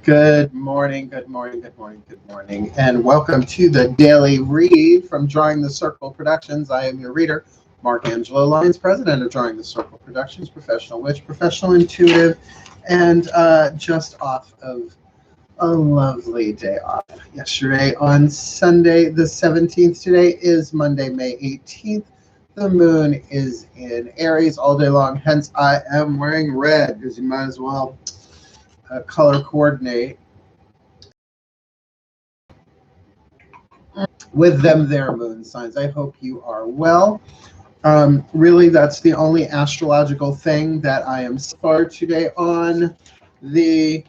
Good morning, good morning, good morning, good morning, and welcome to the daily read from Drawing the Circle Productions. I am your reader, Mark Angelo Lyons, president of Drawing the Circle Productions, professional witch, professional intuitive, and just off of a lovely day off yesterday on Sunday the 17th. Today is Monday, May 18th. The moon is in Aries all day long, hence I am wearing red because you might as well color coordinate with them their moon signs. I hope you are well. Really, that's the only astrological thing that I am for today on the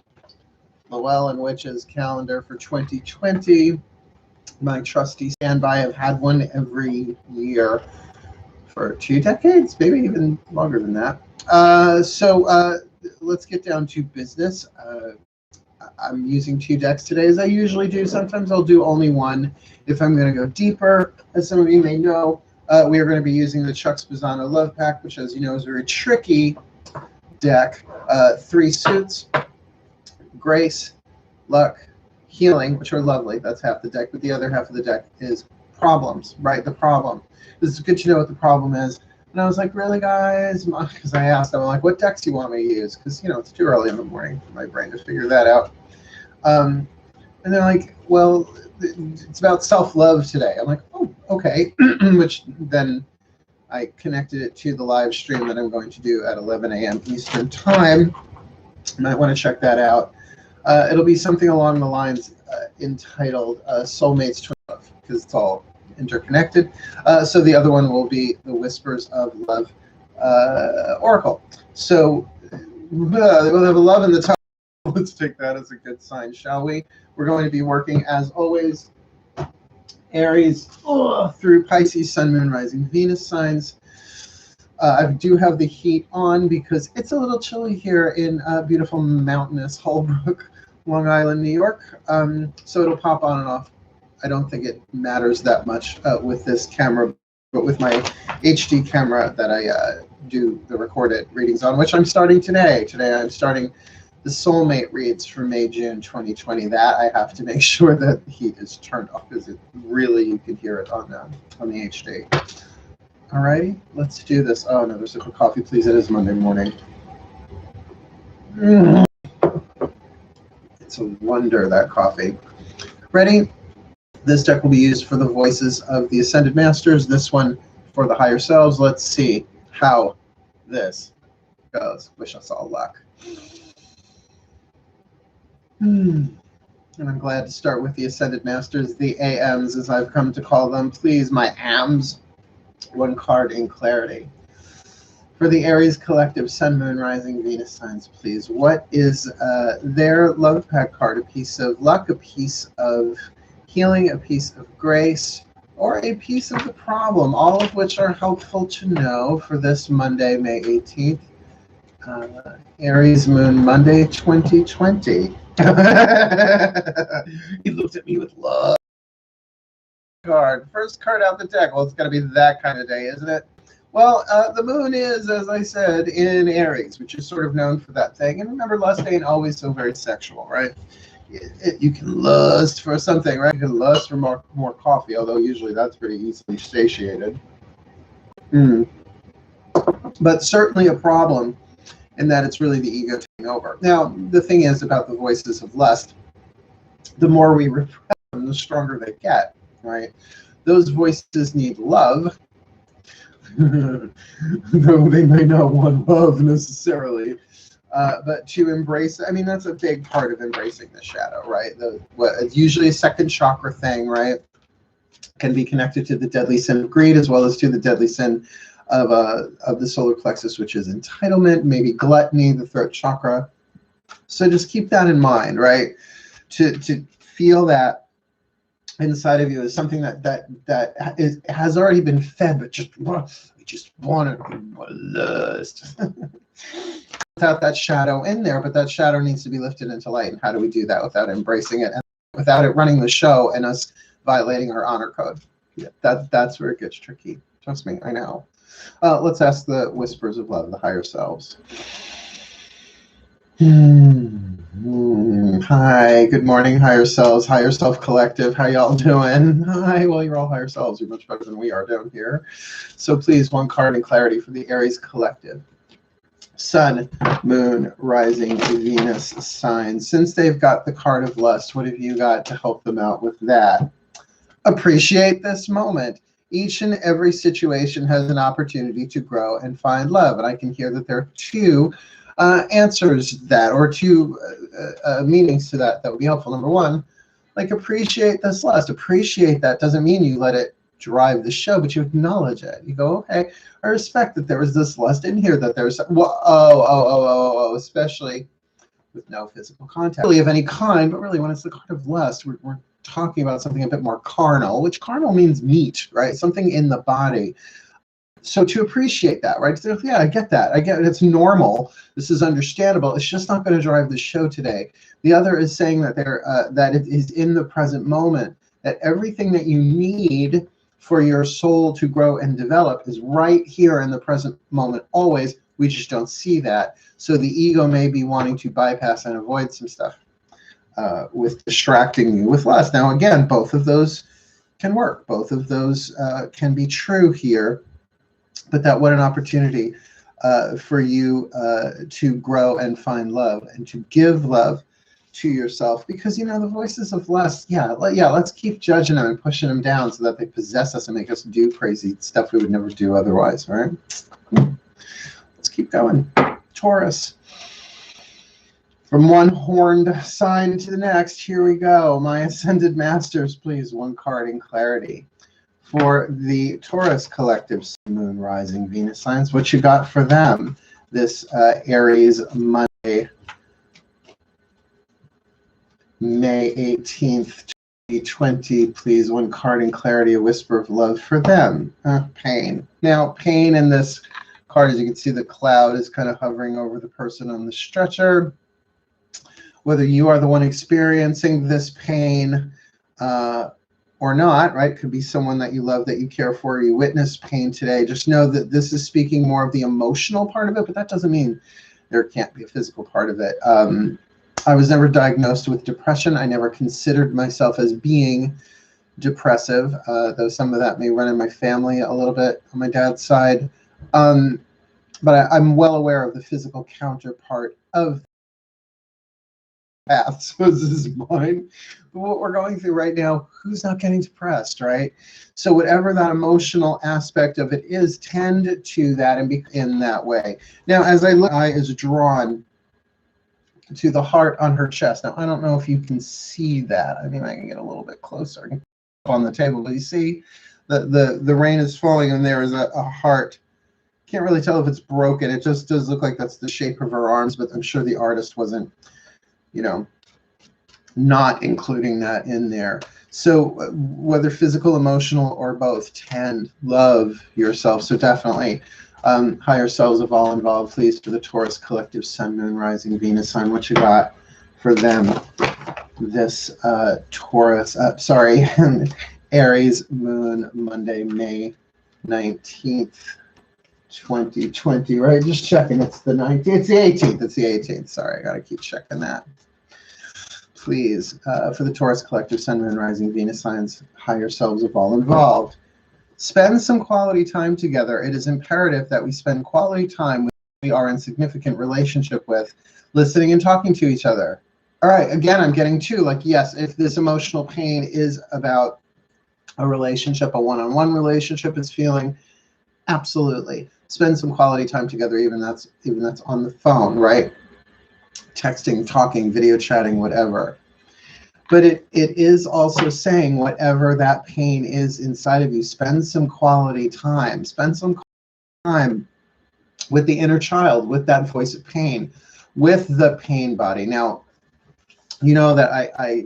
Llewellyn and Witches calendar for 2020. My trusty standby. I've had one every year for 2 decades, maybe even longer than that. So let's get down to business. I'm using 2 decks today, as I usually do. Sometimes I'll do only one if I'm going to go deeper. As some of you may know, we are going to be using the Chuck Spezzano Love Pack, which, as you know, is a very tricky deck. 3 suits, grace, luck, healing, which are lovely. That's half the deck. But the other half of the deck is problems, right? The problem. This is good to know what the problem is. And I was like, really, guys? Because I asked them, like, what decks do you want me to use? Because, you know, it's too early in the morning for my brain to figure that out. And they're like, well, it's about self-love today. I'm like, oh, okay. Which then I connected it to the live stream that I'm going to do at 11 a.m. Eastern time. You might want to check that out. It'll be something along the lines entitled Soulmates to Love, because it's all interconnected. So the other one will be the Whispers of Love Oracle. So we'll have a love in the title. Let's take that as a good sign, shall we? We're going to be working, as always, Aries through Pisces, Sun, Moon, Rising, Venus signs. I do have the heat on because it's a little chilly here in beautiful mountainous Holbrook, Long Island, New York. So it'll pop on and off. I don't think it matters that much with this camera, but with my HD camera that I do the recorded readings on, which I'm starting today. Today I'm starting the soulmate reads for May, June 2020. That I have to make sure that the heat is turned off because it really, you can hear it on the HD. Alrighty, let's do this. Oh, another sip of coffee, please. It is Monday morning. It's a wonder, that coffee. Ready? This deck will be used for the voices of the Ascended Masters. This one for the higher selves. Let's see how this goes. Wish us all luck. And I'm glad to start with the Ascended Masters, the AMs, as I've come to call them. Please, my AMs, 1 card in clarity. For the Aries collective, Sun, Moon, Rising, Venus signs, please. What is their love pack card? A piece of luck, a piece of healing, a piece of grace, or a piece of the problem, all of which are helpful to know for this Monday, May 18th. Aries Moon Monday 2020. He looked at me with love. Card. First card out the deck. Well, it's going to be that kind of day, isn't it? Well, the moon is, as I said, in Aries, which is sort of known for that thing. And remember, lust ain't always so very sexual, right? You can lust for something, right? You can lust for more coffee, although usually that's pretty easily satiated. But certainly a problem in that it's really the ego taking over. Now, the thing is about the voices of lust, the more we repress them, the stronger they get, right? Those voices need love, though they may not want love necessarily. But to embrace, I mean, that's a big part of embracing the shadow, right? It's usually a second chakra thing, right? Can be connected to the deadly sin of greed as well as to the deadly sin of the solar plexus, which is entitlement, maybe gluttony, the throat chakra. So just keep that in mind, right? To feel that inside of you is something that has already been fed, but just want to lust. Without that shadow in there, but that shadow needs to be lifted into light. And how do we do that without embracing it and without it running the show and us violating our honor code? Yeah, that's where it gets tricky. Trust me, I know. Let's ask the Whispers of Love, the higher selves. Hi, good morning, higher self collective. How y'all doing? Hi, well, you're all higher selves. You're much better than we are down here. So please, one card in clarity for the Aries collective. Sun, Moon, Rising, Venus signs. Since they've got the card of lust, what have you got to help them out with that? Appreciate this moment. Each and every situation has an opportunity to grow and find love. And I can hear that there are two answers that, or two meanings to that would be helpful. Number one, like, appreciate this lust. Appreciate that doesn't mean you let it drive the show, but you acknowledge it. You go, okay, I respect that there was this lust in here, that there's, especially with no physical contact really of any kind, but really when it's the kind of lust, we're talking about something a bit more carnal, which carnal means meat, right? Something in the body. So to appreciate that, right? So, yeah, I get that. I get it. It's normal. This is understandable. It's just not going to drive the show today. The other is saying that that it is in the present moment, that everything that you need for your soul to grow and develop is right here in the present moment always. We just don't see that. So the ego may be wanting to bypass and avoid some stuff with distracting you with lust. Now, again, both of those can work. Both of those can be true here. But that what an opportunity for you to grow and find love and to give love to yourself, because, you know, the voices of lust, let's keep judging them and pushing them down so that they possess us and make us do crazy stuff we would never do otherwise, right? Let's keep going. Taurus. From one horned sign to the next, here we go. My Ascended Masters, please, one card in clarity. For the Taurus collective, Moon, Rising, Venus signs, what you got for them this Aries Monday, May 18th, 2020. Please, one card in clarity, a whisper of love for them. Pain. Now, pain in this card, as you can see, the cloud is kind of hovering over the person on the stretcher. Whether you are the one experiencing this pain, or not, right? Could be someone that you love, that you care for, you witness pain today. Just know that this is speaking more of the emotional part of it, but that doesn't mean there can't be a physical part of it. I was never diagnosed with depression. I never considered myself as being depressive, though some of that may run in my family a little bit on my dad's side. But I'm well aware of the physical counterpart of path. So this is mine. But what we're going through right now, who's not getting depressed, right? So whatever that emotional aspect of it is, tend to that and be in that way. Now, as I look, eye is drawn to the heart on her chest. Now, I don't know if you can see that. I mean, I can get a little bit closer on the table, but you see the rain is falling and there is a heart. Can't really tell if it's broken. It just does look like that's the shape of her arms, but I'm sure the artist wasn't, you know, not including that in there. So whether physical, emotional, or both, love yourself. So definitely higher selves of all involved, please, for the Taurus collective, Sun, Moon, Rising, Venus sign, what you got for them this Aries Moon, Monday, May 19th, 2020, right? Just checking. It's the 19th. It's the 18th. It's the 18th. Sorry, I got to keep checking that. Please, for the Taurus collective, Sun, Moon, Rising, Venus signs, higher selves of all involved. Spend some quality time together. It is imperative that we spend quality time with who we are in significant relationship with, listening and talking to each other. All right, again, I'm getting to, like, yes, if this emotional pain is about a relationship, a one-on-one relationship is feeling, absolutely. Spend some quality time together, even that's on the phone, right? Texting, talking, video chatting, whatever. But it is also saying whatever that pain is inside of you, spend some quality time. Spend some time with the inner child, with that voice of pain, with the pain body. Now, you know that I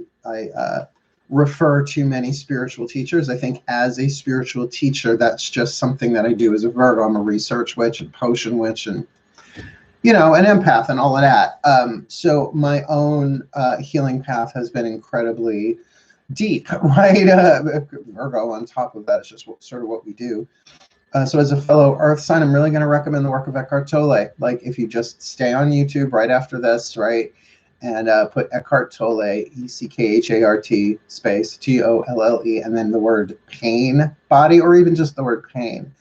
refer to many spiritual teachers. I think as a spiritual teacher, that's just something that I do as a Virgo. I'm a research witch and potion witch and, you know, an empath and all of that. So my own healing path has been incredibly deep, right? Virgo on top of that is just sort of what we do. So as a fellow Earth sign, I'm really going to recommend the work of Eckhart Tolle. Like, if you just stay on YouTube right after this, right, and put Eckhart Tolle, E-C-K-H-A-R-T space T-O-L-L-E, and then the word pain body, or even just the word pain.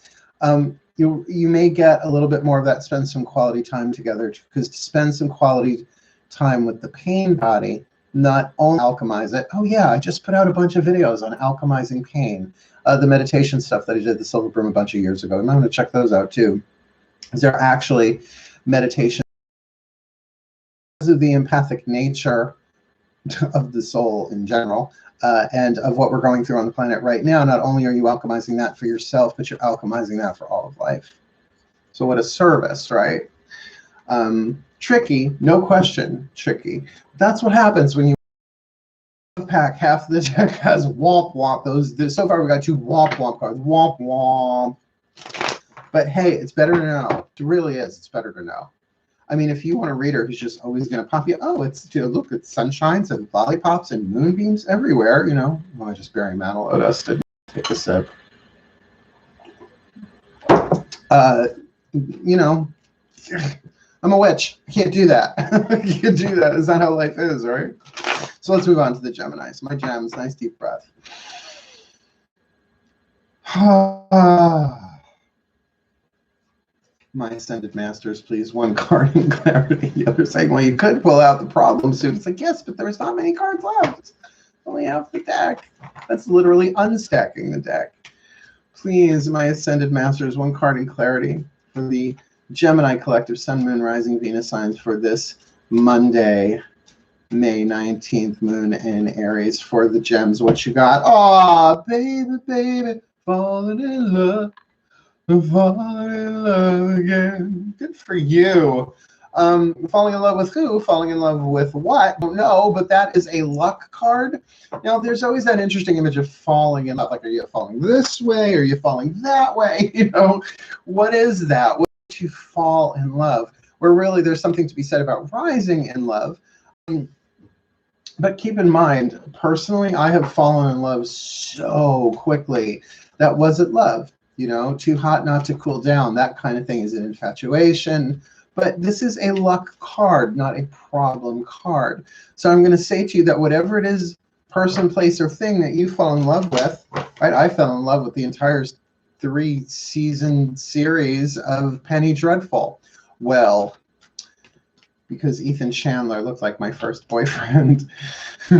You may get a little bit more of that. Spend some quality time together, because to spend some quality time with the pain body, not only alchemize it. Oh yeah, I just put out a bunch of videos on alchemizing pain. The meditation stuff that I did, the Silver Broom, a bunch of years ago. I'm going to check those out too. They're actually meditation. Because of the empathic nature of the soul in general, and of what we're going through on the planet right now, not only are you alchemizing that for yourself, but you're alchemizing that for all of life. So what a service, right? Tricky, no question, tricky. That's what happens when you pack half the deck has womp womp. So far we got 2 womp womp cards. Womp womp. But hey, it's better to know. It really is. It's better to know. I mean, if you want a reader who's just always going to pop you, oh, it's, you know, look, it's sunshines and lollipops and moonbeams everywhere, you know. Well, I just bury Mount Lotus to take a sip. You know, I'm a witch. I can't do that. I can't do that. It's not how life is, right? So let's move on to the Geminis. My gems, nice deep breath. My Ascended Masters, please. 1 card in clarity. The other saying, well, you could pull out the problem suit. It's like, yes, but there's not many cards left. Only half the deck. That's literally unstacking the deck. Please, my Ascended Masters, 1 card in clarity for the Gemini collective, Sun, Moon, Rising, Venus signs for this Monday, May 19th, Moon in Aries. For the gems, what you got? Oh, baby, baby, falling in love. Falling in love again. Good for you. Falling in love with who? Falling in love with what? Don't know, but that is a luck card. Now, there's always that interesting image of falling in love. Like, are you falling this way? Are you falling that way? You know, what is that? What makes you fall in love? Where really there's something to be said about rising in love. But keep in mind, personally, I have fallen in love so quickly. That wasn't love. You know, too hot not to cool down, that kind of thing is an infatuation. But this is a luck card, not a problem card. So I'm going to say to you that whatever it is, person, place, or thing that you fall in love with, right? I fell in love with the entire 3-season series of Penny Dreadful. Well, because Ethan Chandler looked like my first boyfriend. He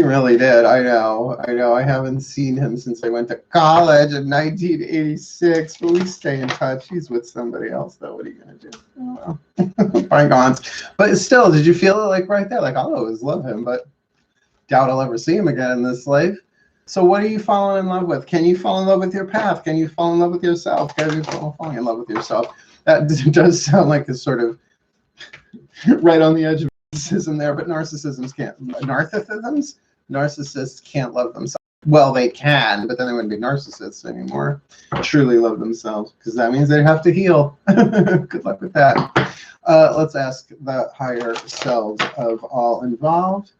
really did. I know. I haven't seen him since I went to college in 1986, but we stay in touch. He's with somebody else, though. What are you going to do? Oh, well. Bygones. But still, did you feel it like right there? Like, I'll always love him, but doubt I'll ever see him again in this life. So what are you falling in love with? Can you fall in love with your path? Can you fall in love with yourself? Can you fall in love with yourself? That does sound like a sort of right on the edge of narcissism there, but narcissists can't love themselves. Well, they can, but then they wouldn't be narcissists anymore. Truly love themselves, because that means they have to heal. Good luck with that. Let's ask the higher selves of all involved.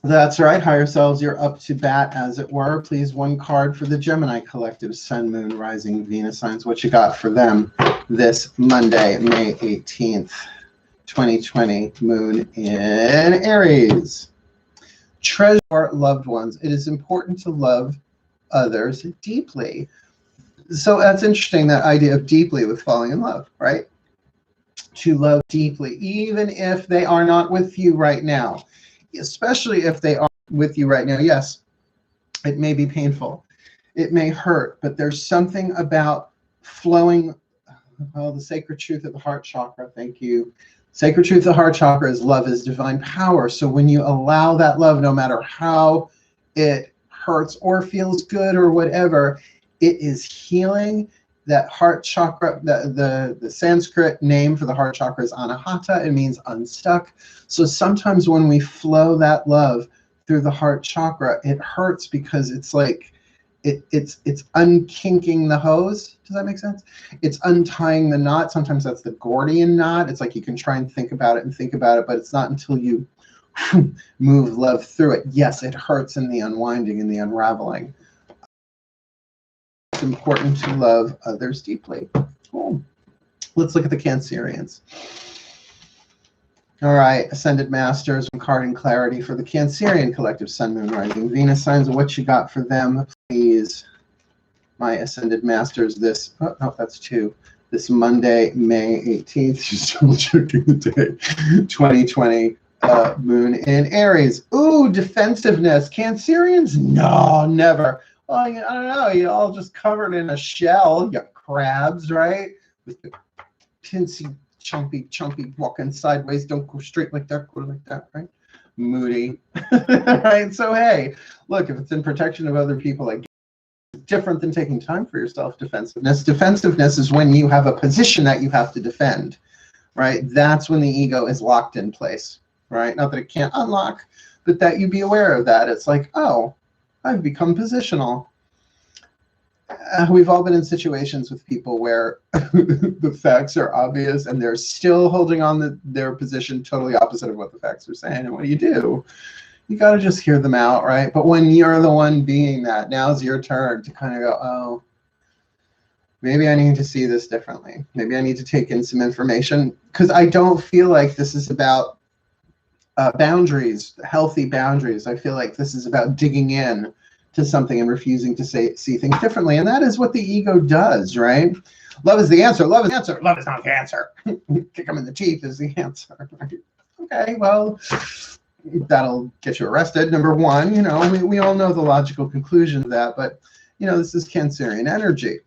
That's right, higher selves, you're up to bat, as it were. Please, 1 card for the Gemini collective, Sun, Moon, Rising, Venus signs. What you got for them this Monday, May 18th, 2020, Moon in Aries. Treasure loved ones. It is important to love others deeply. So that's interesting, that idea of deeply with falling in love, right? To love deeply, even if they are not with you right now. Especially if they are with you right now. Yes, it may be painful. It may hurt, but there's something about flowing. Oh, the sacred truth of the heart chakra. Thank you. Sacred truth of the heart chakra is love is divine power. So when you allow that love, no matter how it hurts or feels good or whatever, it is healing. That heart chakra, the Sanskrit name for the heart chakra is anahata. It means unstuck. So sometimes when we flow that love through the heart chakra, it hurts because it's like it's unkinking the hose. Does that make sense? It's untying the knot. Sometimes that's the Gordian knot. It's like you can try and think about it, but it's not until you move love through it. Yes, it hurts in the unwinding and the unraveling. It's important to love others deeply. Cool. Let's look at the Cancerians. All right, Ascended Masters, one card in clarity for the Cancerian collective Sun, Moon, Rising, Venus signs. What you got for them, please? My Ascended Masters this, oh, no, that's 2. This Monday, May 18th, just double checking the day, 2020, Moon in Aries. Ooh, defensiveness. Cancerians? No, never. Well, I don't know. You all just covered in a shell. You got crabs, right? With the tinsy, chumpy, walking sideways. Don't go straight like that. Go like that, right? Moody, right? So, hey, look, if it's in protection of other people, like, different than taking time for yourself. Defensiveness is when you have a position that you have to defend, right? That's when the ego is locked in place, right? Not that it can't unlock, but that you be aware of that. It's like, oh, I've become positional. We've all been in situations with people where the facts are obvious and they're still holding on their position totally opposite of what the facts are saying. And what do? You got to just hear them out, right? But when you're the one being that, now's your turn to kind of go, oh, maybe I need to see this differently. Maybe I need to take in some information, because I don't feel like this is about boundaries, healthy boundaries. I feel like this is about digging in to something and refusing to see things differently. And that is what the ego does, right? Love is the answer. Love is the answer. Love is not the answer. Kick them in the teeth is the answer. Right? Okay, well, that'll get you arrested. Number one, you know, we all know the logical conclusion of that, but, you know, this is Cancerian energy.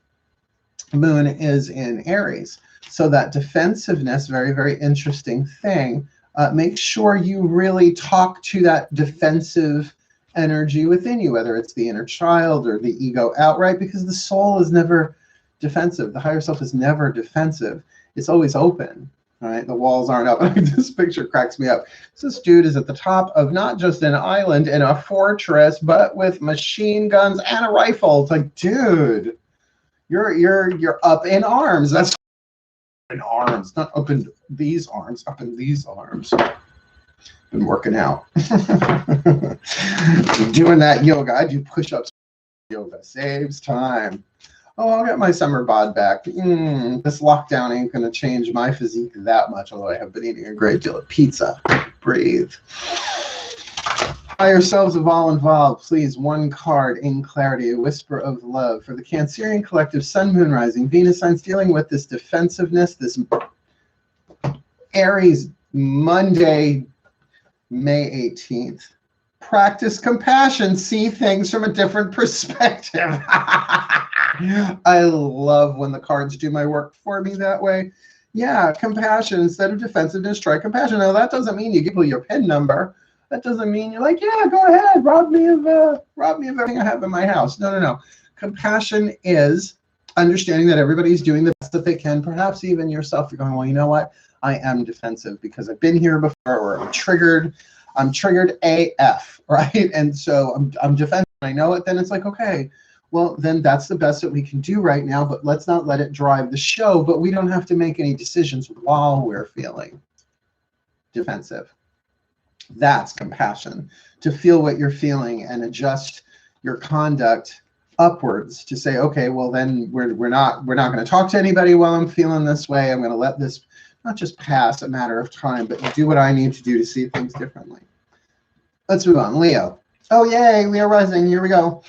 Moon is in Aries. So that defensiveness, very, very interesting thing. Make sure you really talk to that defensive energy within you, whether it's the inner child or the ego outright, because the soul is never defensive. The higher self is never defensive. It's always open. Right, the walls aren't up. This picture cracks me up. So this dude is at the top of not just an island in a fortress, but with machine guns and a rifle. It's like, dude, you're up in arms. That's in arms, not up in these arms, up in these arms. Been working out. Doing that yoga. I do push-ups. Yoga saves time. Oh, I'll get my summer bod back. This lockdown ain't going to change my physique that much, although I have been eating a great deal of pizza. Breathe. Higher selves of all involved, please, one card in clarity, a whisper of love. For the Cancerian collective, Sun, Moon, Rising, Venus signs dealing with this defensiveness, this Aries Monday, May 18th. Practice compassion, see things from a different perspective. I love when the cards do my work for me that way. Yeah, compassion instead of defensiveness, try compassion. Now, that doesn't mean you give people your PIN number. That doesn't mean you're like, yeah, go ahead, rob me of everything I have in my house. No. Compassion is understanding that everybody's doing the best that they can. Perhaps even yourself, you're going, well, you know what? I am defensive because I've been here before, or I'm triggered. I'm triggered AF, right? And so I'm defensive. I know it. Then it's like, okay, well, then that's the best that we can do right now, but let's not let it drive the show. But we don't have to make any decisions while we're feeling defensive. That's compassion, to feel what you're feeling and adjust your conduct upwards to say, okay, well, then we're not going to talk to anybody while I'm feeling this way. I'm going to let this not just pass a matter of time, but do what I need to do to see things differently. Let's move on. Leo. Oh, yay, Leo rising. Here we go.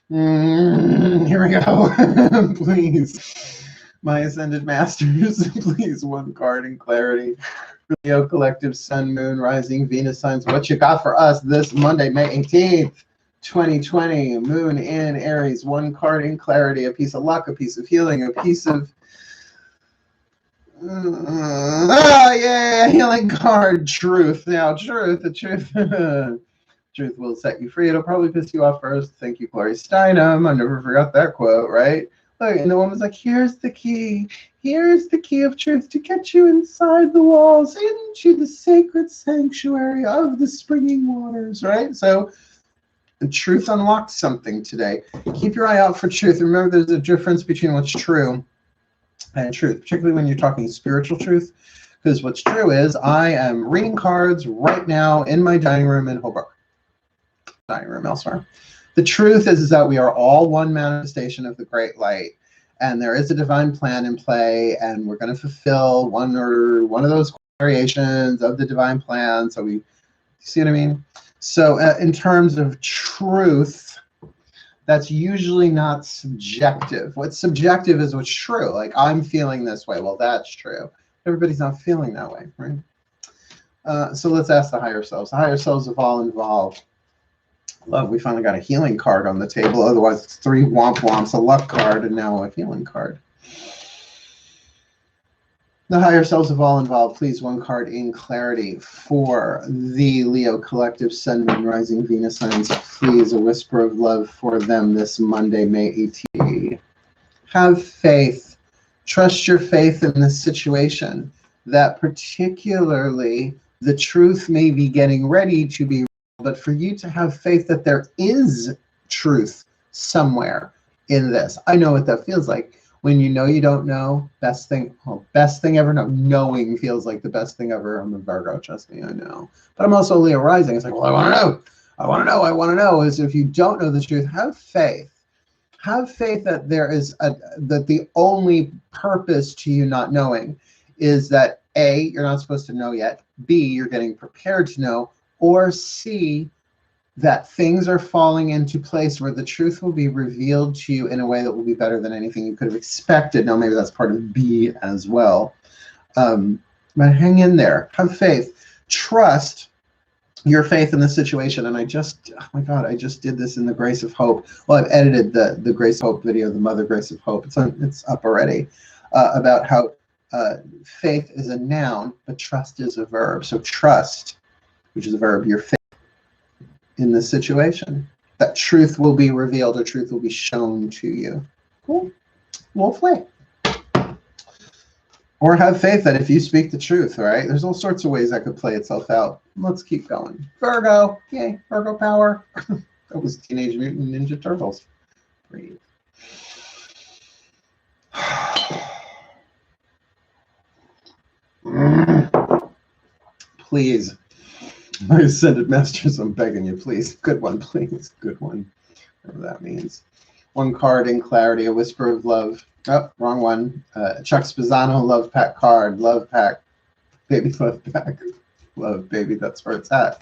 Here we go. Please, my Ascended Masters, please, one card in clarity. Leo collective, Sun, Moon, Rising, Venus signs. What you got for us this Monday, May 18th, 2020? Moon in Aries, one card in clarity, a piece of luck, a piece of healing, a piece of healing card. Truth. Now, the truth truth will set you free. It'll probably piss you off first. Thank you, Clarice Steinem. I never forgot that quote, right? Look, and the woman's like, here's the key. Here's the key of truth to get you inside the walls, into the sacred sanctuary of the springing waters, right? So the truth unlocked something today. Keep your eye out for truth. Remember, there's a difference between what's true and truth, particularly when you're talking spiritual truth, because what's true is I am reading cards right now in my dining room in Holbrook. Dining room elsewhere. The truth is that we are all one manifestation of the great light, and there is a divine plan in play, and we're going to fulfill one of those variations of the divine plan. So we see what I mean? So in terms of truth, that's usually not subjective. What's subjective is what's true. Like, I'm feeling this way. Well, that's true. Everybody's not feeling that way, right? So let's ask the higher selves. The higher selves have all involved. Love, we finally got a healing card on the table. Otherwise, it's 3 womp womps, a luck card, and now a healing card. The higher selves have all involved. Please, 1 card in clarity for the Leo collective, Sun, Moon, Rising, Venus signs. Please, a whisper of love for them this Monday, May 18th. Have faith. Trust your faith in this situation. That particularly the truth may be getting ready to be, but for you to have faith that there is truth somewhere in this. I know what that feels like. When you know you don't know, best thing ever. No, knowing feels like the best thing ever. I'm a Virgo, trust me, I know. But I'm also Leo rising. It's like, well, I want to know. I want to know. I want to know. Is if you don't know the truth, have faith. Have faith that there is that the only purpose to you not knowing is that A, you're not supposed to know yet. B, you're getting prepared to know. Or C, that things are falling into place where the truth will be revealed to you in a way that will be better than anything you could have expected. Now, maybe that's part of B as well. But hang in there. Have faith. Trust your faith in the situation. And I just, oh my God, I just did this in the Grace of Hope. Well, I've edited the Grace of Hope video, the Mother Grace of Hope. It's up already, about how faith is a noun, but trust is a verb. So trust, which is a verb, your faith in this situation, that truth will be revealed or truth will be shown to you. Cool. Wolf way. Or have faith that if you speak the truth, right? There's all sorts of ways that could play itself out. Let's keep going. Virgo. Yay, Virgo power. That was Teenage Mutant Ninja Turtles. Breathe. Please. My ascended masters, I'm begging you, please. Good one, please. Good one. Whatever that means. 1 card in clarity, a whisper of love. Oh, wrong one. Chuck Spezzano, love pack card. Love pack. Baby love pack. Love baby, that's where it's at.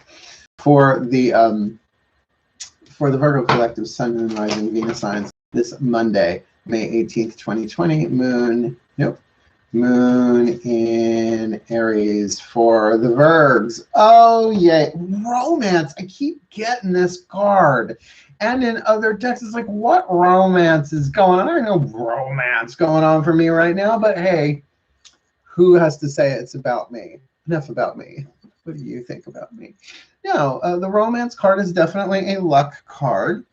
For the Virgo collective, Sun, Moon, Rising, Venus signs this Monday, May 18th, 2020. Moon. Nope. Moon in Aries for the Virgs. Oh, yay. Romance. I keep getting this card. And in other decks, it's like, what romance is going on? I don't know romance going on for me right now, but hey, who has to say it's about me? Enough about me. What do you think about me? No, the romance card is definitely a luck card.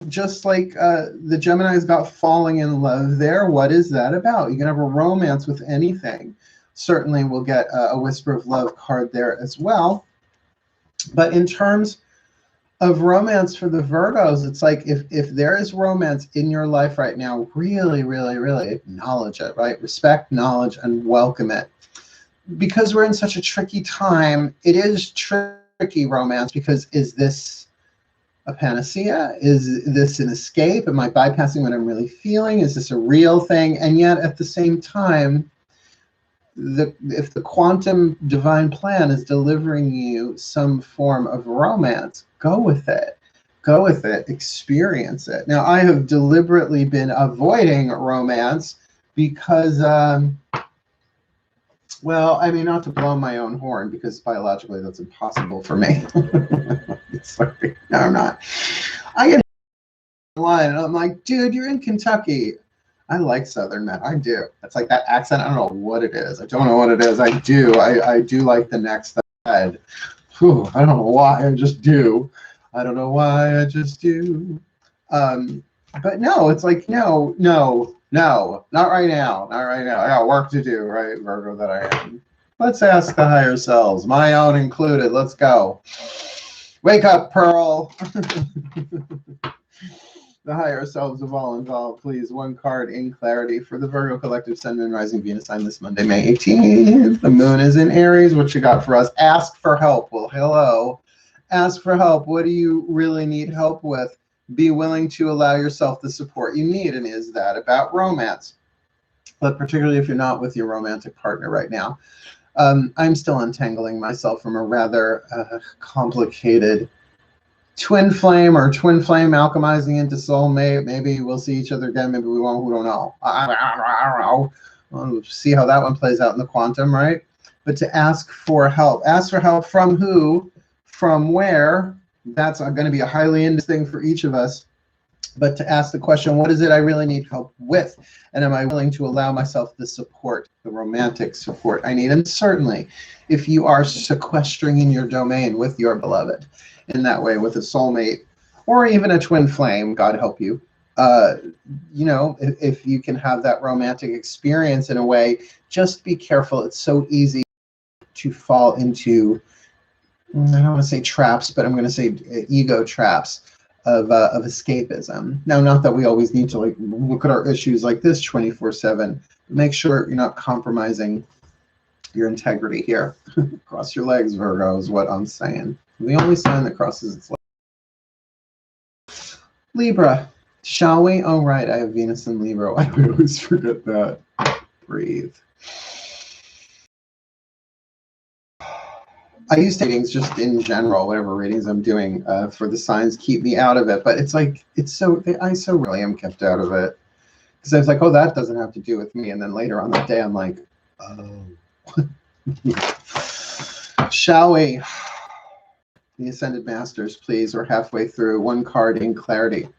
Just like the Gemini is about falling in love there, what is that about? You can have a romance with anything. Certainly we'll get a whisper of love card there as well. But in terms of romance for the Virgos, it's like if there is romance in your life right now, really, really, really acknowledge it, right? Respect, knowledge, and welcome it. Because we're in such a tricky time, it is tricky romance, because is this a panacea? Is this an escape? Am I bypassing what I'm really feeling? Is this a real thing? And yet at the same time, if the quantum divine plan is delivering you some form of romance, go with it. Go with it. Experience it. Now, I have deliberately been avoiding romance because, well, I mean, not to blow my own horn, because biologically that's impossible for me. Sorry. No, I'm not. I get a line and I'm like, dude, you're in Kentucky. I like Southern men. I do. It's like that accent. I don't know what it is. I don't know what it is. I do. I do like the next head. Whew, I don't know why. I just do. I don't know why. I just do. But no, it's like, no, not right now. Not right now. I got work to do, right, Virgo that I am. Let's ask the higher selves, my own included. Let's go. Wake up, Pearl. The higher selves of all involved, please. 1 card in clarity for the Virgo collective, Sun, Moon, Rising, Venus sign this Monday, May 18th. The moon is in Aries. What you got for us? Ask for help. Well, hello. Ask for help. What do you really need help with? Be willing to allow yourself the support you need. And is that about romance? but particularly if you're not with your romantic partner right now. I'm still untangling myself from a rather complicated twin flame or twin flame alchemizing into soulmate. Maybe we'll see each other again. Maybe we won't. We don't know. I don't know. We'll see how that one plays out in the quantum, right? But to ask for help. Ask for help from who? From where? That's going to be a highly interesting thing for each of us. But to ask the question, what is it I really need help with? And am I willing to allow myself the support, the romantic support I need? And certainly, if you are sequestering in your domain with your beloved, in that way, with a soulmate, or even a twin flame, God help you, you know, if you can have that romantic experience in a way, just be careful. It's so easy to fall into, I don't want to say traps, but I'm going to say ego traps of escapism. Now, not that we always need to like look at our issues like this 24/7. Make sure you're not compromising your integrity here. Cross your legs, Virgo, is what I'm saying. The only sign that crosses its legs. Libra, shall we? Oh, right, I have Venus in Libra. I always forget that. Breathe. I use readings just in general, whatever readings I'm doing for the signs keep me out of it. But it's like, I so really am kept out of it. Because I was like, oh, that doesn't have to do with me. And then later on that day, I'm like, oh. Shall we? The Ascended Masters, please. We're halfway through. One card in clarity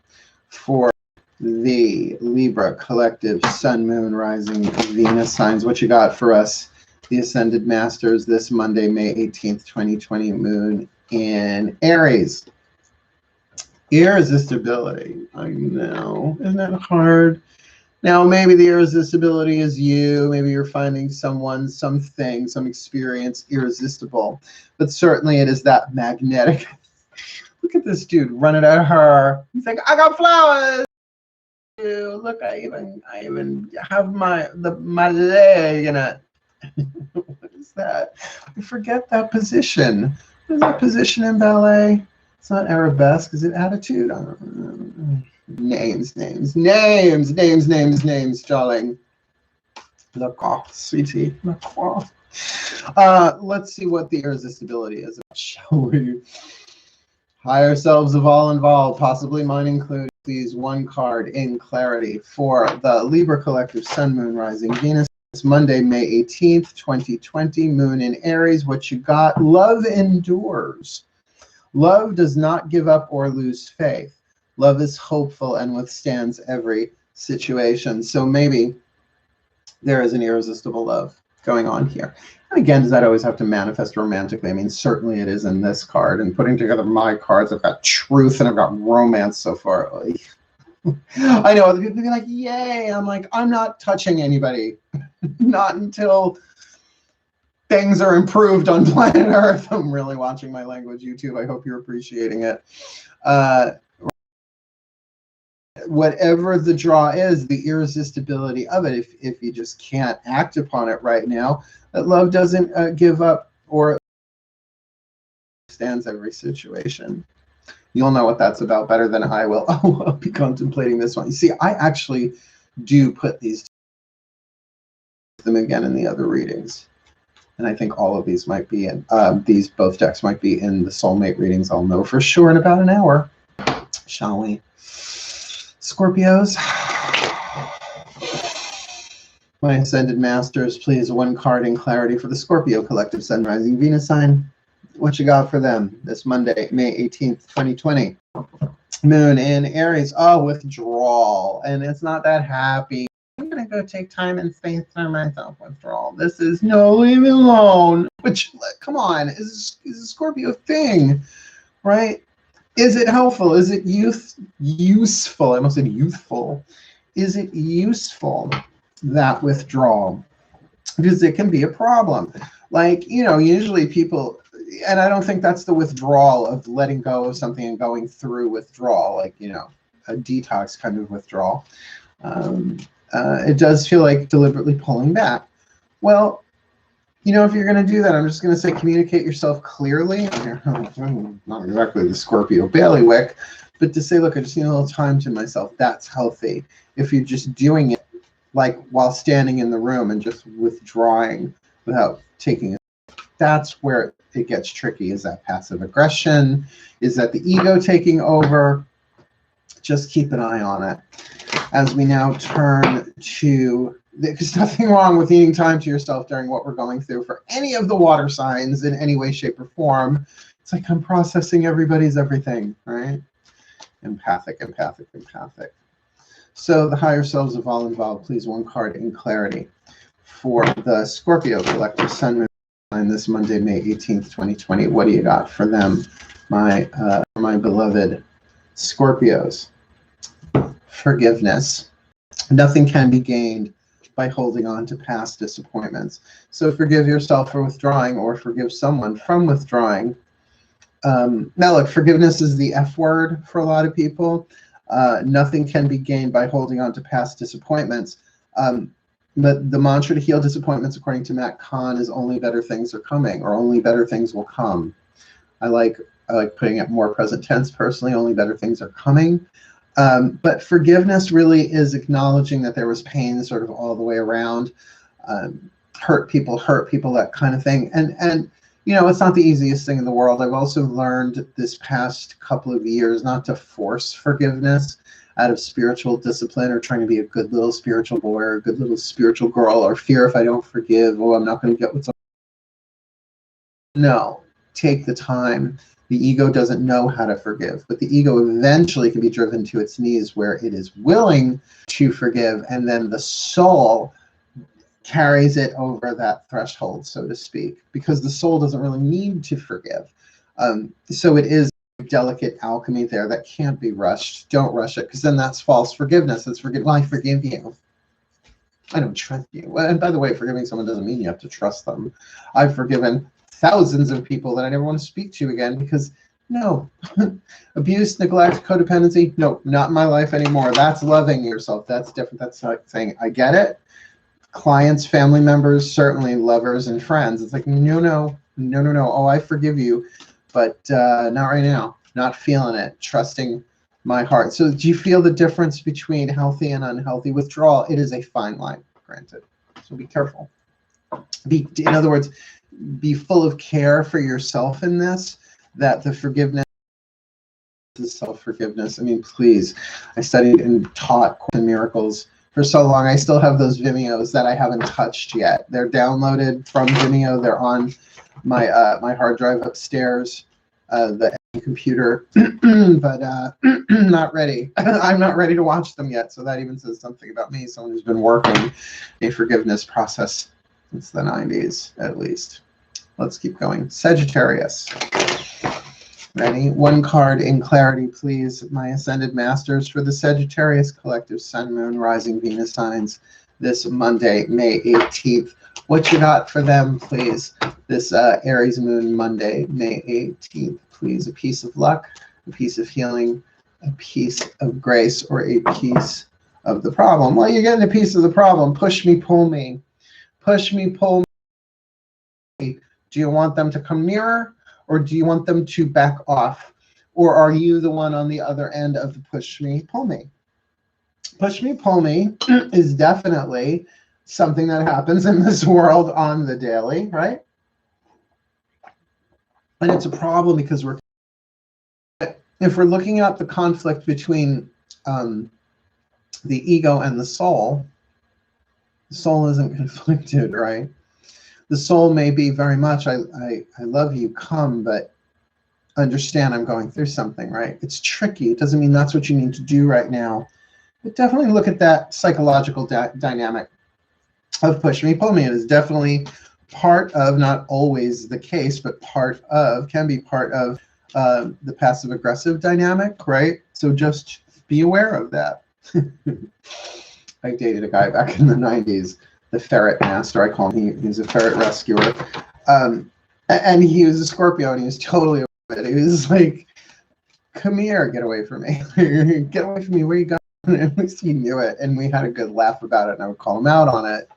for the Libra collective Sun, Moon, Rising, Venus signs. What you got for us? The Ascended Masters this Monday, May 18th, 2020, Moon in Aries. Irresistibility. I know. Isn't that hard? Now, maybe the irresistibility is you. Maybe you're finding someone, something, some experience irresistible. But certainly it is that magnetic. Look at this dude running at her. He's like, I got flowers. Look, I even have my leg in it. What is that? I forget that position. What is that position in ballet? It's not arabesque. Is it attitude? I don't know. Names, darling. D'accord, sweetie. D'accord. Let's see what the irresistibility is, shall we? Higher selves of all involved, possibly mine included. Please, one card in clarity for the Libra collective Sun, Moon, Rising, Venus. It's Monday, May 18th, 2020, Moon in Aries. What you got? Love endures. Love does not give up or lose faith. Love is hopeful and withstands every situation. So maybe there is an irresistible love going on here. And again, does that always have to manifest romantically? I mean, certainly it is in this card. And putting together my cards, I've got truth and I've got romance so far. I know other people be like, yay. I'm like, I'm not touching anybody. Not until things are improved on planet Earth. I'm really watching my language YouTube. I hope you're appreciating it. Whatever the draw is, the irresistibility of it, if you just can't act upon it right now, that love doesn't give up or stands every situation. You'll know what that's about better than I will. Oh, I'll be contemplating this one. You see, I actually do put these them again in the other readings. And I think all of these might be in, both decks might be in the soulmate readings. I'll know for sure in about an hour. Shall we? Scorpios. My Ascended Masters, please, one card in clarity for the Scorpio collective Sun, Rising, Venus sign. What you got for them this Monday, May 18th, 2020? Moon in Aries. Oh, withdrawal. And it's not that happy. I'm going to go take time and space for myself. Withdrawal. This is no, leave me alone. Which, come on, is a Scorpio thing, right? Is it helpful? Is it useful? I almost said youthful. Is it useful, that withdrawal? Because it can be a problem. Like, you know, usually people, and I don't think that's the withdrawal of letting go of something and going through withdrawal, like, you know, a detox kind of withdrawal. It does feel like deliberately pulling back. Well, you know, if you're going to do that, I'm just going to say communicate yourself clearly. Not exactly the Scorpio bailiwick, but to say, look, I just need a little time to myself. That's healthy. If you're just doing it like while standing in the room and just withdrawing without taking it. That's where it gets tricky. Is that passive aggression? Is that the ego taking over? Just keep an eye on it. As we now turn to, there's nothing wrong with needing time to yourself during what we're going through for any of the water signs in any way, shape, or form. It's like I'm processing everybody's everything, right? Empathic, empathic, empathic. So the higher selves of all involved, please, one card in clarity for the Scorpio collective sun moon sign this Monday, May 18th, 2020. What do you got for them, my beloved Scorpios? Forgiveness. Nothing can be gained by holding on to past disappointments. So forgive yourself for withdrawing, or forgive someone from withdrawing. Now look, forgiveness is the F word for a lot of people. Nothing can be gained by holding on to past disappointments. But the mantra to heal disappointments, according to Matt Kahn, is only better things are coming, or only better things will come. I like putting it more present tense personally, only better things are coming. But forgiveness really is acknowledging that there was pain sort of all the way around. Hurt people, that kind of thing. And you know, it's not the easiest thing in the world. I've also learned this past couple of years not to force forgiveness out of spiritual discipline, or trying to be a good little spiritual boy or a good little spiritual girl, or fear if I don't forgive, oh, I'm not going to get what's. No, take the time. The ego doesn't know how to forgive, but the ego eventually can be driven to its knees where it is willing to forgive, and then the soul carries it over that threshold, so to speak, because the soul doesn't really need to forgive. So it is a delicate alchemy there that can't be rushed. Don't rush it, because then that's false forgiveness. It's well, I forgive you. I don't trust you. And by the way, forgiving someone doesn't mean you have to trust them. I've forgiven thousands of people that I never want to speak to again because, no, abuse, neglect, codependency, no, not in my life anymore. That's loving yourself. That's different. That's like saying, I get it. Clients, family members, certainly lovers and friends. It's like, no. Oh, I forgive you, but not right now. Not feeling it. Trusting my heart. So do you feel the difference between healthy and unhealthy withdrawal? It is a fine line, granted. So be careful. In other words, be full of care for yourself in this, that the forgiveness is self-forgiveness. I mean, please, I studied and taught miracles for so long. I still have those Vimeos that I haven't touched yet. They're downloaded from Vimeo. They're on my my hard drive upstairs, the computer, but not ready. I'm not ready to watch them yet. So that even says something about me, someone who's been working a forgiveness process since the 90s, at least. Let's keep going. Sagittarius. Ready? One card in clarity, please. My Ascended Masters for the Sagittarius collective Sun, Moon, Rising, Venus signs this Monday, May 18th. What you got for them, please? This Aries Moon Monday, May 18th. Please, a piece of luck, a piece of healing, a piece of grace, or a piece of the problem. Well, you're getting a piece of the problem. Push me, pull me. Push me, pull me. Do you want them to come nearer, or do you want them to back off? Or are you the one on the other end of the push me, pull me? Push me, pull me is definitely something that happens in this world on the daily, right? And it's a problem because if we're looking at the conflict between the ego and the soul isn't conflicted, right? The soul may be very much, I love you, come, but understand I'm going through something, right? It's tricky. It doesn't mean that's what you need to do right now. But definitely look at that psychological dynamic of push me, pull me. It is definitely part of, not always the case, but can be part of the passive aggressive dynamic, right? So just be aware of that. I dated a guy back in the 90s, the ferret master, I call him. He was a ferret rescuer. And he was a Scorpio, and he was totally over it. He was like, come here, get away from me. Get away from me, where you going? At least he knew it, and we had a good laugh about it, and I would call him out on it.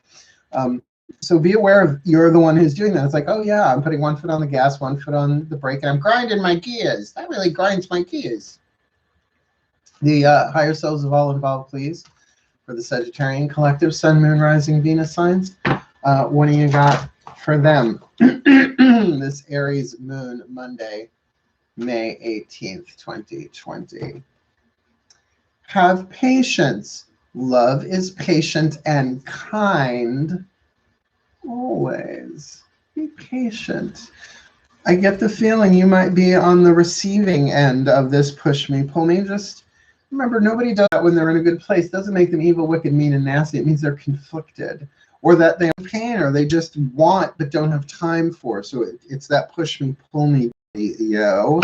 So be aware of, you're the one who's doing that. It's like, oh yeah, I'm putting one foot on the gas, one foot on the brake, and I'm grinding my gears. That really grinds my gears. The higher selves of all involved, please. for the Sagittarian collective, Sun, Moon, Rising, Venus signs. What do you got for them this Aries moon Monday, May 18th, 2020? Have patience. Love is patient and kind. Always. Be patient. I get the feeling you might be on the receiving end of this push me, pull me. Just remember, nobody does that when they're in a good place. It doesn't make them evil, wicked, mean, and nasty. It means they're conflicted, or that they have pain, or they just want but don't have time for. So it's that push me, pull me, yo.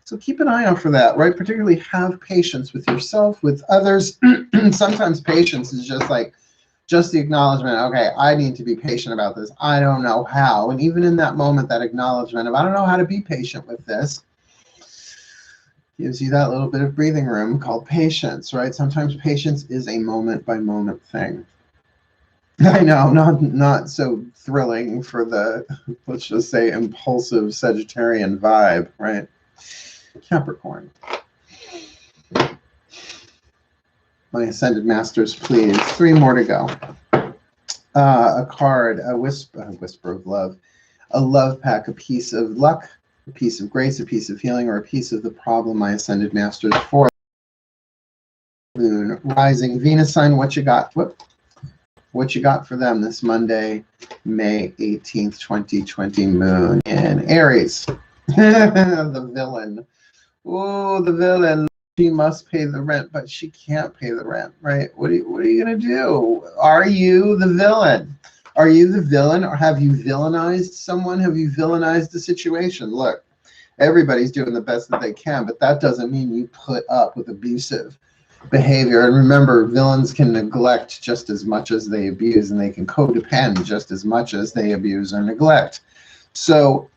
So keep an eye out for that, right? Particularly have patience with yourself, with others. Sometimes patience is just like, just the acknowledgement, okay, I need to be patient about this. I don't know how. And even in that moment, that acknowledgement of, I don't know how to be patient with this, gives you that little bit of breathing room called patience, right? Sometimes patience is a moment-by-moment thing. I know, not so thrilling for the, let's just say, impulsive Sagittarian vibe, right? Capricorn. My Ascended Masters, please. 3 more to go. A card, a whisper of love, a love pack, a piece of luck, a piece of grace, a piece of healing, or a piece of the problem, my Ascended Masters, for Moon, Rising, Venus sign. What you got? What you got for them this Monday, May 18th, 2020, Moon in Aries? The villain. Oh, the villain. She must pay the rent, but she can't pay the rent, right? What are you gonna do? Are you the villain? Are you the villain, or have you villainized someone? Have you villainized the situation? Look, everybody's doing the best that they can, but that doesn't mean you put up with abusive behavior. And remember, villains can neglect just as much as they abuse, and they can codepend just as much as they abuse or neglect. So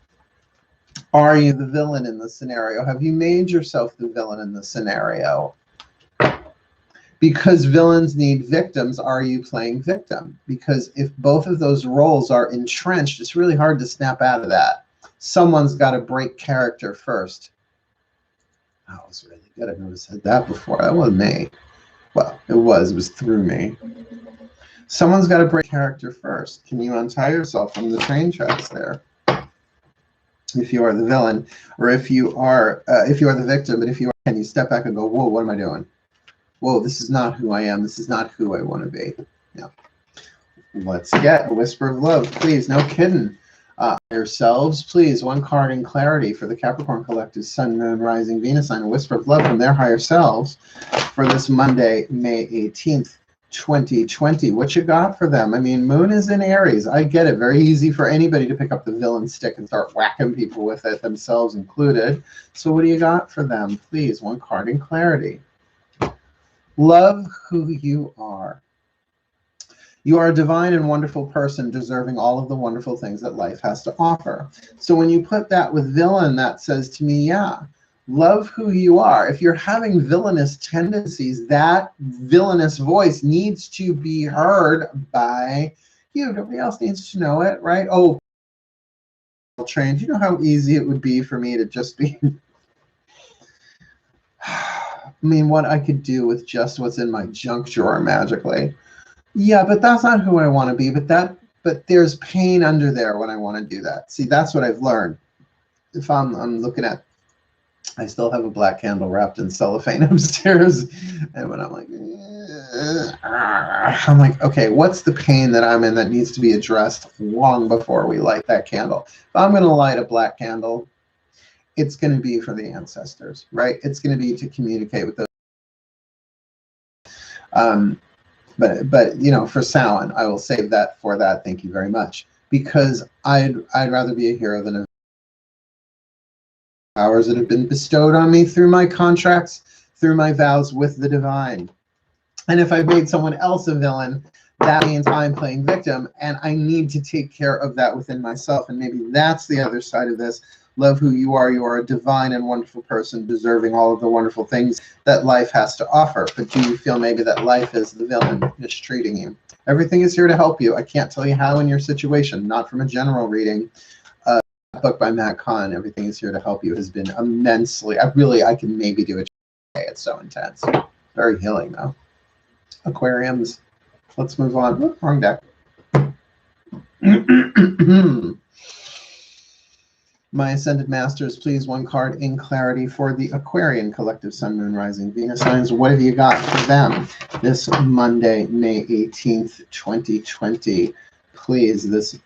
are you the villain in the scenario? Have you made yourself the villain in the scenario? Because villains need victims, are you playing victim? Because if both of those roles are entrenched, it's really hard to snap out of that. Someone's got to break character first. That was really good. I've never said that before. That wasn't me. Well, it was through me. Someone's got to break character first. Can you untie yourself from the train tracks there? If you are the villain, or if you are the victim, but if you are, can you step back and go, whoa, what am I doing? Whoa, this is not who I am. This is not who I want to be. Yeah. Let's get a whisper of love, please. No kidding. Yourselves, please. 1 card in clarity for the Capricorn collective, Sun, Moon, Rising, Venus sign. A whisper of love from their higher selves for this Monday, May 18th, 2020. What you got for them? I mean, Moon is in Aries. I get it. Very easy for anybody to pick up the villain stick and start whacking people with it, themselves included. So what do you got for them? Please, 1 card in clarity. Love who you are. You are a divine and wonderful person, deserving all of the wonderful things that life has to offer. So when you put that with villain, that says to me, yeah, love who you are. If you're having villainous tendencies, that villainous voice needs to be heard by you. Nobody else needs to know it, right? Oh, trained. You know how easy it would be for me to just be... I mean, what I could do with just what's in my junk drawer magically. Yeah, but that's not who I want to be. But there's pain under there when I want to do that. See, that's what I've learned. If I'm looking at, I still have a black candle wrapped in cellophane upstairs, and when I'm like, okay, what's the pain that I'm in that needs to be addressed long before we light that candle? If I'm going to light a black candle, it's going to be for the ancestors, right? It's going to be to communicate with those. But you know, for Samhain, I will save that for that. Thank you very much, because I'd rather be a hero than a powers that have been bestowed on me through my contracts, through my vows with the divine. And if I've made someone else a villain, that means I'm playing victim, and I need to take care of that within myself. And maybe that's the other side of this. Love who you are. You are a divine and wonderful person, deserving all of the wonderful things that life has to offer. But do you feel maybe that life is the villain mistreating you? Everything is here to help you. I can't tell you how in your situation, not from a general reading. Book by Matt Kahn, Everything is Here to Help You, has been immensely, I can maybe do it today. It's so intense. Very healing, though. Aquariums. Let's move on. Oop, wrong deck. My Ascended Masters, please, one card in clarity for the Aquarian collective Sun, Moon, Rising, Venus signs. What have you got for them this Monday, May 18th, 2020? Please, this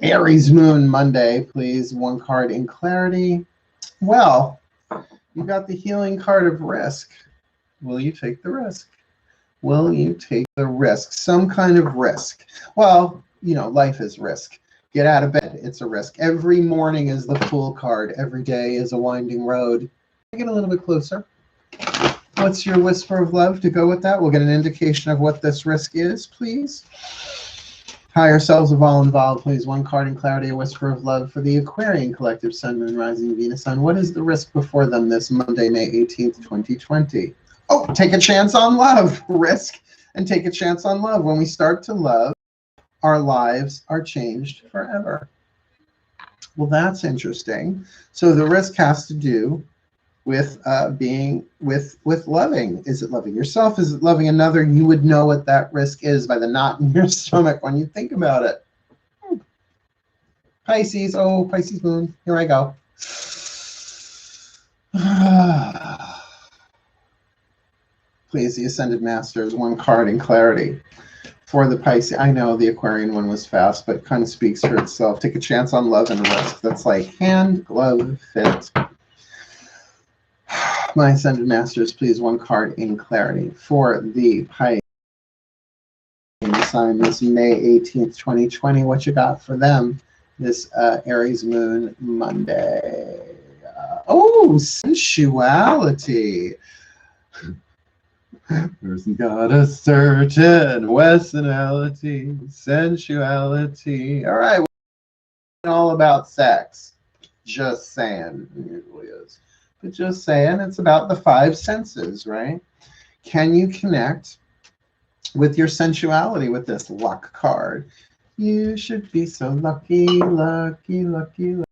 Aries Moon Monday, please, one card in clarity. Well, you got the healing card of risk. Will you take the risk? Will you take the risk? Some kind of risk. Well, you know, life is risk. Get out of bed. It's a risk. Every morning is the Fool card. Every day is a winding road. Get a little bit closer. What's your whisper of love to go with that? We'll get an indication of what this risk is, please. Higher selves of all involved, please. One card in clarity, a whisper of love for the Aquarian collective Sun, Moon, Rising, Venus sign. What is the risk before them this Monday, May 18th, 2020? Oh, take a chance on love. Risk and take a chance on love. When we start to love, our lives are changed forever. Well, that's interesting. So the risk has to do with being with loving. Is it loving yourself? Is it loving another? You would know what that risk is by the knot in your stomach when you think about it. Pisces. Oh, Pisces moon. Here I go. Please, the Ascended Masters, one card in clarity for the Pisces. I know the Aquarian one was fast, but it kind of speaks for itself. Take a chance on love and risk. That's like hand, glove, fit. My Ascended Masters, please, one card in clarity for the Pisces sign this May 18th, 2020. What you got for them this Aries Moon Monday? Oh, sensuality. Person got a certain Westernality, sensuality. All right, all about sex. Just saying, it usually is. But just saying, it's about the five senses, right? Can you connect with your sensuality with this luck card? You should be so lucky, lucky, lucky, lucky.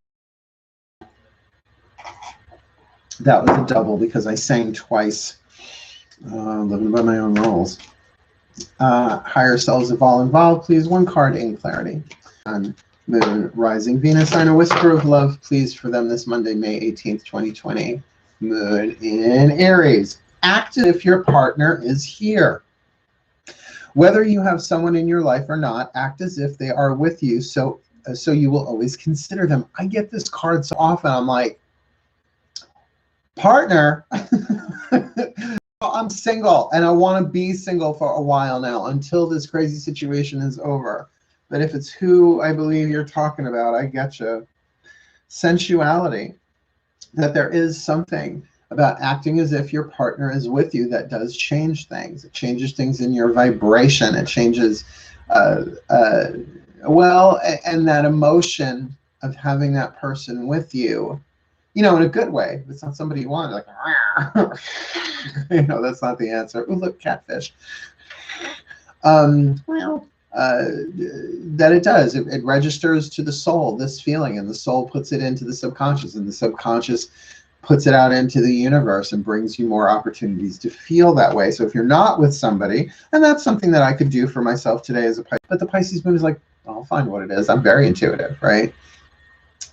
That was a double because I sang twice. Living by my own rules. Higher selves of all involved, please. One card in clarity. Sun, Moon, Rising, Venus sign. A whisper of love, please, for them this Monday, May 18th, 2020. Moon in Aries. Act as if your partner is here. Whether you have someone in your life or not, act as if they are with you, so you will always consider them. I get this card so often. I'm like, partner. I'm single and I want to be single for a while now until this crazy situation is over. But if it's who I believe you're talking about, I get you. Sensuality. That there is something about acting as if your partner is with you that does change things. It changes things in your vibration. It changes, well, and that emotion of having that person with you. You know, in a good way. It's not somebody you want, like, you know, that's not the answer. Oh, look, catfish. Well, that it does. It registers to the soul, this feeling, and the soul puts it into the subconscious, and the subconscious puts it out into the universe and brings you more opportunities to feel that way. So if you're not with somebody, and that's something that I could do for myself today as a Pisces, but the Pisces moon is like, I'll find what it is. I'm very intuitive, right?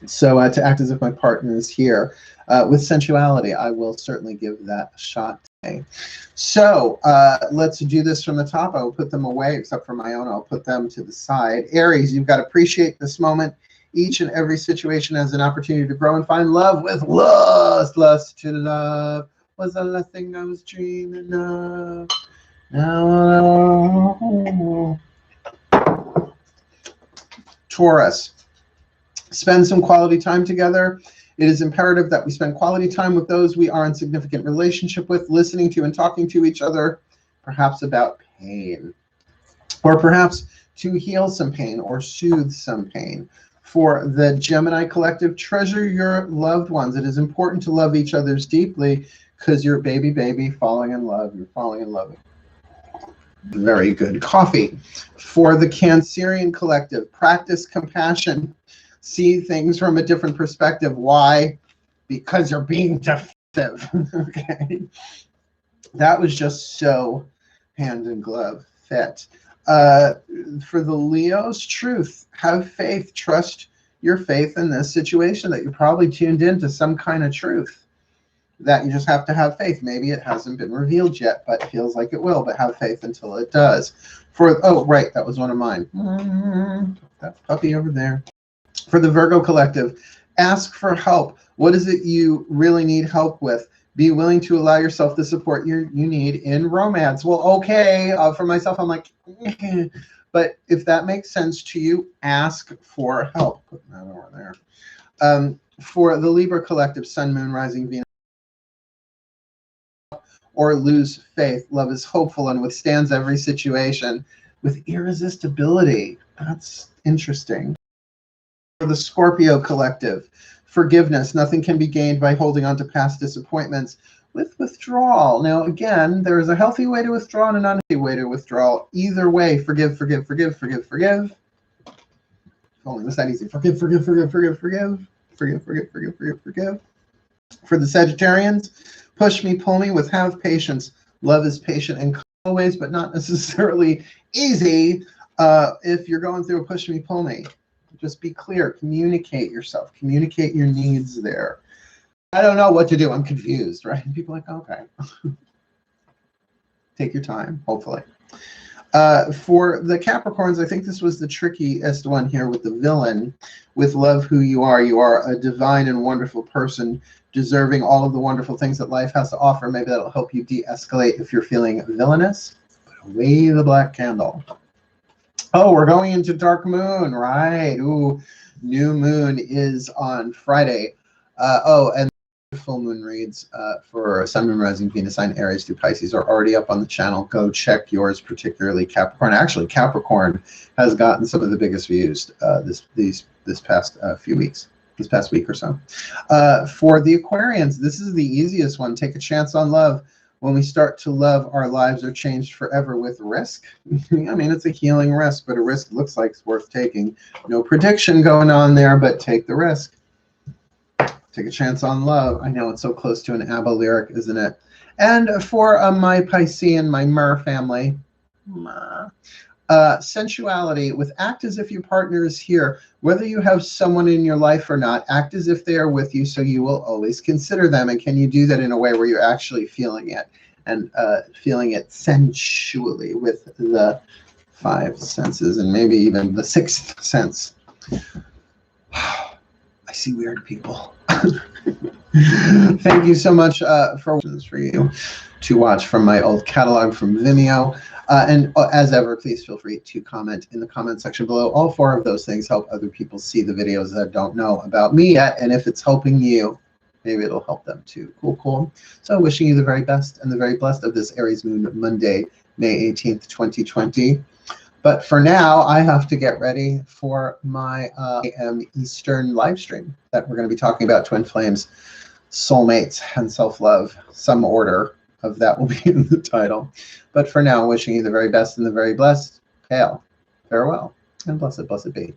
So to act as if my partner is here with sensuality, I will certainly give that a shot today. So let's do this from the top. I will put them away, except for my own. I'll put them to the side. Aries, you've got to appreciate this moment. Each and every situation has an opportunity to grow and find love with lust. Lust to love was the last thing I was dreaming of. Now, Taurus. Spend some quality time together. It is imperative that we spend quality time with those we are in significant relationship with, listening to and talking to each other, perhaps about pain, or perhaps to heal some pain or soothe some pain. For the Gemini collective, treasure your loved ones. It is important to love each other deeply because you're baby, falling in love. You're falling in love. Very good. Coffee. For the Cancerian collective, practice compassion. See things from a different perspective. Why? Because you're being defensive. Okay. That was just so hand and glove fit. For the Leos, truth. Have faith. Trust your faith in this situation that you're probably tuned into some kind of truth that you just have to have faith. Maybe it hasn't been revealed yet, but feels like it will, but have faith until it does. Oh, right, that was one of mine. That puppy over there. For the Virgo collective, ask for help. What is it you really need help with? Be willing to allow yourself the support you need in romance. Well, okay, for myself, I'm like, but if that makes sense to you, ask for help. Put that over there. For the Libra collective, Sun, Moon, Rising, Venus, or lose faith. Love is hopeful and withstands every situation with irresistibility. That's interesting. For the Scorpio collective, forgiveness. Nothing can be gained by holding on to past disappointments with withdrawal. Now, again, there is a healthy way to withdraw and an unhealthy way to withdraw. Either way, forgive, forgive, forgive, forgive, forgive. If only it was that easy. Forgive, forgive, forgive, forgive, forgive. Forgive, forgive, forgive, forgive, forgive. For the Sagittarians, push me, pull me with have patience. Love is patient and always, but not necessarily easy. If you're going through a push me, pull me, just be clear. Communicate yourself. Communicate your needs there. I don't know what to do. I'm confused, right? And people are like, okay. Take your time, hopefully. For the Capricorns, I think this was the trickiest one here with the villain. With love who you are. You are a divine and wonderful person, deserving all of the wonderful things that life has to offer. Maybe that'll help you de-escalate if you're feeling villainous. Put away the black candle. Oh, we're going into dark moon, right? Ooh, new moon is on Friday. Oh, and full moon reads for Sun, Moon, Rising, Venus, Sign, Aries through Pisces are already up on the channel. Go check yours, particularly Capricorn. Actually, Capricorn has gotten some of the biggest views this past few weeks, this past week or so. For the Aquarians, this is the easiest one. Take a chance on love. When we start to love, our lives are changed forever with risk. I mean, it's a healing risk, but a risk looks like it's worth taking. No prediction going on there, but take the risk. Take a chance on love. I know it's so close to an ABBA lyric, isn't it? And for my Piscean, my Mer family, sensuality, with act as if your partner is here. Whether you have someone in your life or not, act as if they are with you, so you will always consider them. And can you do that in a way where you're actually feeling it and feeling it sensually with the 5 senses and maybe even the 6th sense? I see weird people. Thank you so much for you to watch from my old catalog from Vimeo. And as ever, please feel free to comment in the comment section below. All 4 of those things help other people see the videos that don't know about me yet. And if it's helping you, maybe it'll help them too. Cool, cool. So wishing you the very best and the very blessed of this Aries Moon Monday, May 18th, 2020. But for now, I have to get ready for my AM Eastern live stream that we're going to be talking about twin flames, soulmates, and self-love. Some order of that will be in the title. But for now, wishing you the very best and the very blessed. Hail, farewell, and blessed, blessed be.